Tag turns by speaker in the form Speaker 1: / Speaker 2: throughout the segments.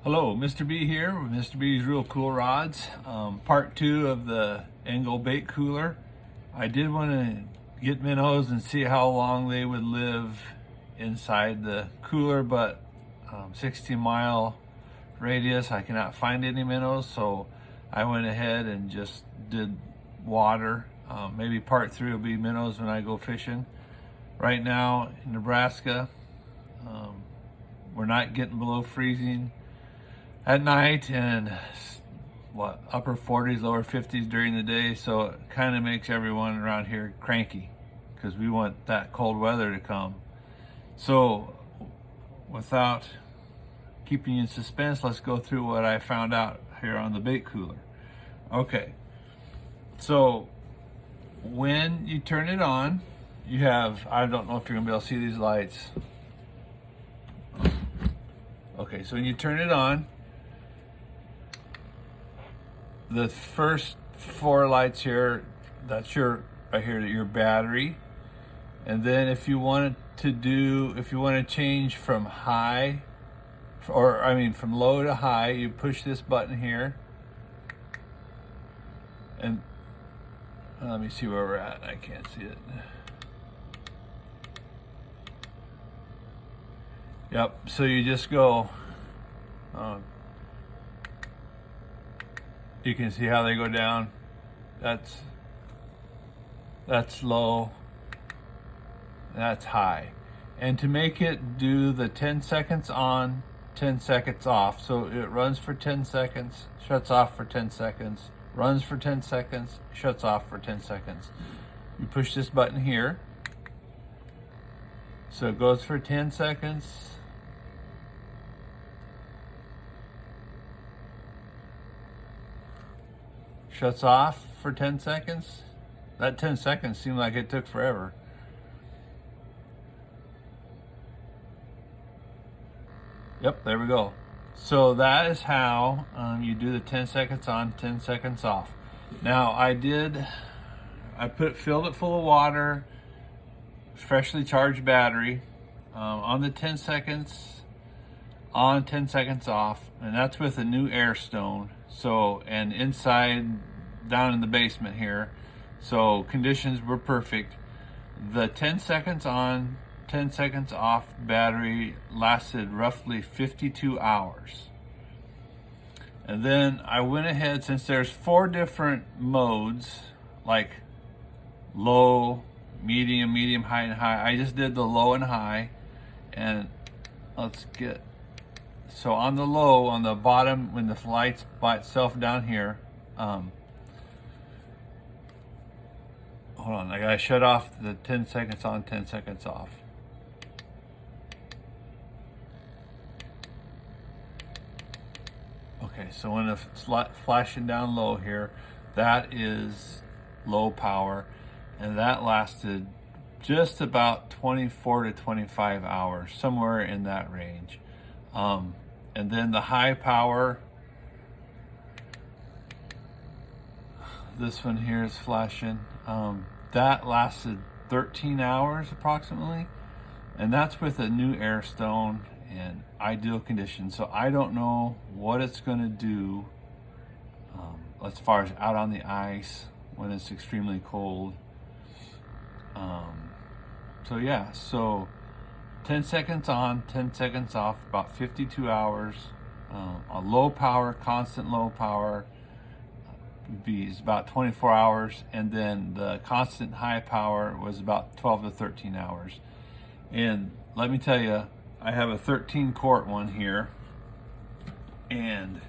Speaker 1: Hello, Mr. B here with Mr. B's Real Cool Rods. Part 2 of the Engel bait cooler. I did want to get minnows and see how long they would live inside the cooler, but 16-mile radius, I cannot find any minnows, so I went ahead and just did water. Maybe part 3 will be minnows when I go fishing. Right now in Nebraska, we're not getting below freezing at night, and upper 40s, lower 50s during the day, so it kind of makes everyone around here cranky because we want that cold weather to come. So without keeping you in suspense, let's go through what I found out here on the bait cooler. Okay, so when you turn it on, you have, I don't know if you're gonna be able to see these lights. Okay, so when you turn it on, the first 4 lights here, that's your, right here, your battery. And then if you want to change from high, from low to high, you push this button here. And let me see where we're at. I can't see it. Yep, so you just go, you can see how they go down. That's low, that's high. And to make it do the 10 seconds on, 10 seconds off, so it runs for 10 seconds, shuts off for 10 seconds, runs for 10 seconds, shuts off for 10 seconds. You push this button here, so it goes for 10 seconds, shuts off for 10 seconds. That 10 seconds seemed like it took forever. Yep, there we go. So that is how you do the 10 seconds on, 10 seconds off. Now filled it full of water, freshly charged battery, on the 10 seconds on, 10 seconds off, and that's with a new air stone. So, and inside, down in the basement here, so conditions were perfect. The 10 seconds on, 10 seconds off battery lasted roughly 52 hours. And then I went ahead, since there's 4 different modes, like low, medium, high, and high. I just did the low and high, and so on the low, on the bottom, when the light's by itself down here, hold on, I gotta shut off the 10 seconds on, 10 seconds off. Okay, so when it's flashing down low here, that is low power, and that lasted just about 24 to 25 hours, somewhere in that range. And then the high power, this one here is flashing, that lasted 13 hours approximately, and that's with a new air stone and ideal conditions. So I don't know what it's going to do as far as out on the ice when it's extremely cold. So yeah, so 10 seconds on, 10 seconds off, about 52 hours. A low power, constant low power is about 24 hours, and then the constant high power was about 12 to 13 hours. And let me tell you, I have a 13 quart one here, and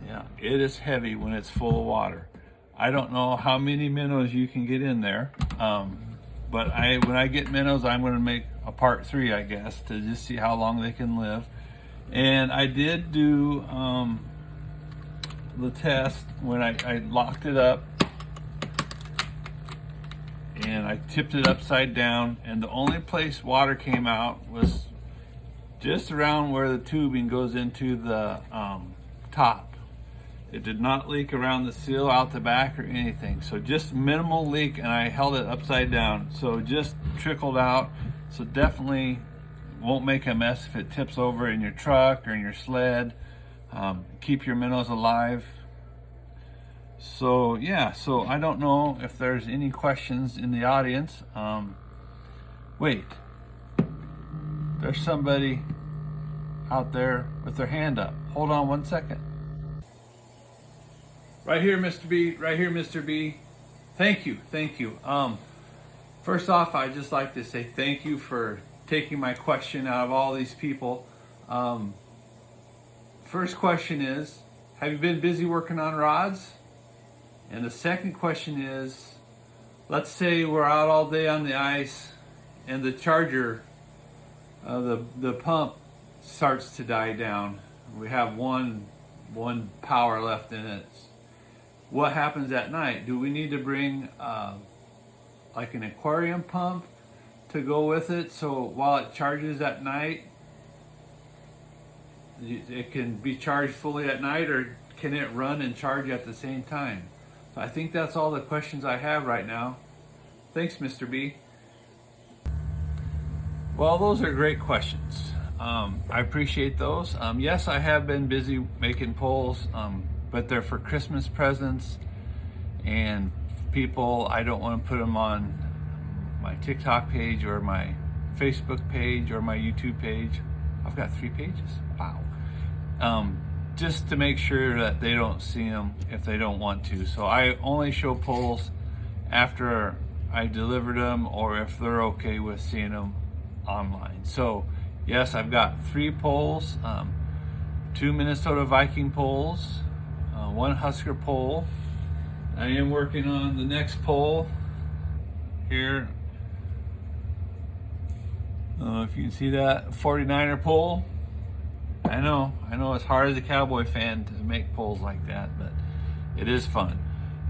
Speaker 1: yeah, it is heavy when it's full of water. I don't know how many minnows you can get in there, but when I get minnows, I'm going to make a part 3, I guess, to just see how long they can live. And I did do the test when I locked it up, and I tipped it upside down, and the only place water came out was just around where the tubing goes into the top. It did not leak around the seal, out the back, or anything. So just minimal leak, and I held it upside down. So just trickled out. So definitely won't make a mess if it tips over in your truck or in your sled. Keep your minnows alive. So yeah, so I don't know if there's any questions in the audience. Wait, there's somebody out there with their hand up. Hold on one second. Right here, Mr. B. Right here, Mr. B. Thank you. First off, I'd just like to say thank you for taking my question out of all these people. First question is, have you been busy working on rods? And the second question is, let's say we're out all day on the ice and the charger, the pump starts to die down. We have one power left in it. What happens at night? Do we need to bring like an aquarium pump to go with it, so while it charges at night, it can be charged fully at night, or can it run and charge at the same time? So I think that's all the questions I have right now. Thanks, Mr. B. Well, those are great questions. I appreciate those. Yes, I have been busy making poles, but they're for Christmas presents and people. I don't want to put them on my TikTok page or my Facebook page or my YouTube page. I've got 3 pages. Wow. Just to make sure that they don't see them if they don't want to. So I only show poles after I delivered them, or if they're okay with seeing them online. So yes, I've got 3 poles, 2 Minnesota Viking poles, 1 Husker pole. I am working on the next pole here. If you can see that 49er pole. I know it's hard as a cowboy fan to make poles like that, but it is fun.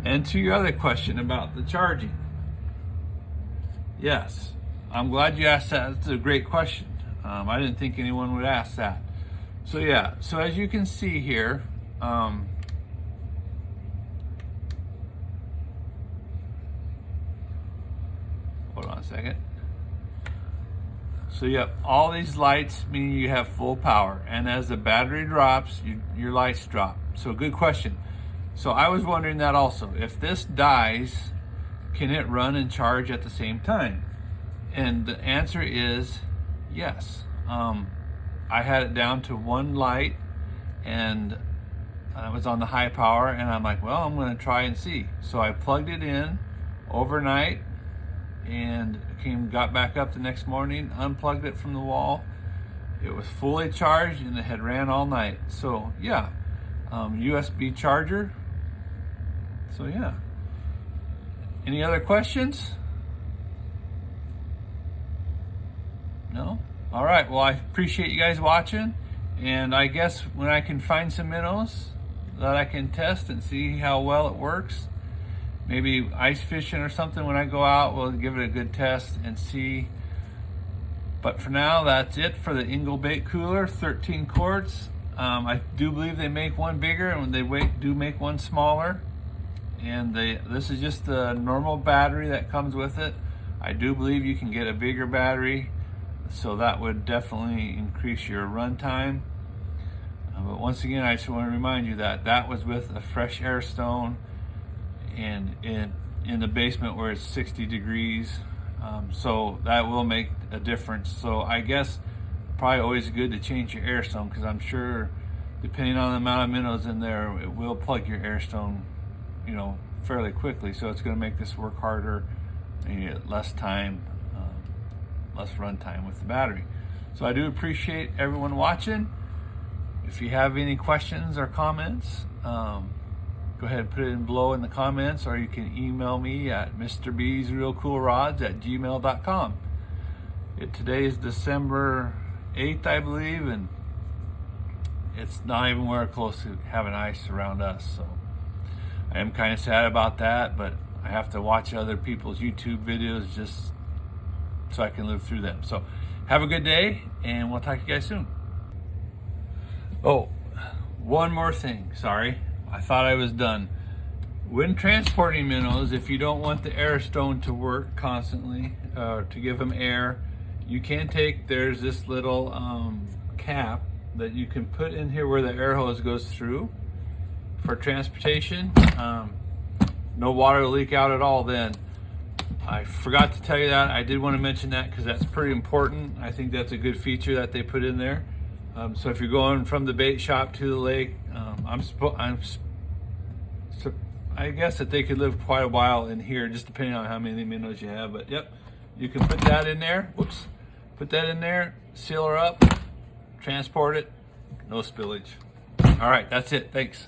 Speaker 1: And to your other question about the charging, yes, I'm glad you asked that. It's a great question. I didn't think anyone would ask that. So yeah, so as you can see here, hold on a second. So yep, all these lights mean you have full power, and as the battery drops, your lights drop. So good question. So I was wondering that also. If this dies, can it run and charge at the same time? And the answer is yes. I had it down to 1 light, and I was on the high power, and I'm like, well, I'm going to try and see. So I plugged it in overnight, and got back up the next morning, unplugged it from the wall. It was fully charged, and it had ran all night. So yeah, USB charger. So yeah. Any other questions? No? All right, well, I appreciate you guys watching, and I guess when I can find some minnows that I can test and see how well it works, maybe ice fishing or something, when I go out, we'll give it a good test and see. But for now, that's it for the Engel bait cooler, 13 quarts. I do believe they make one bigger, and they do make one smaller. And this is just the normal battery that comes with it. I do believe you can get a bigger battery, so that would definitely increase your run time. But once again, I just want to remind you that that was with a fresh air stone, and in the basement where it's 60 degrees. So that will make a difference. So I guess probably always good to change your air stone, because I'm sure depending on the amount of minnows in there, it will plug your air stone, fairly quickly. So it's going to make this work harder, and you get less time, less run time with the battery. So I do appreciate everyone watching. If you have any questions or comments, go ahead and put it in below in the comments, or you can email me at mrbsrealcoolrods@gmail.com. Today is December 8th, I believe, and it's not even anywhere close to having ice around us. So I am kind of sad about that, but I have to watch other people's YouTube videos just so I can live through them. So have a good day, and we'll talk to you guys soon. Oh, one more thing, sorry. I thought I was done. When transporting minnows, if you don't want the air stone to work constantly, to give them air, you can take, there's this little cap that you can put in here where the air hose goes through for transportation. No water leak out at all then. I forgot to tell you that. I did want to mention that because that's pretty important. I think that's a good feature that they put in there. So if you're going from the bait shop to the lake, I guess that they could live quite a while in here, just depending on how many minnows you have. But yep, you can put that in there. Whoops, put that in there, seal her up, transport it, no spillage. All right, that's it. Thanks.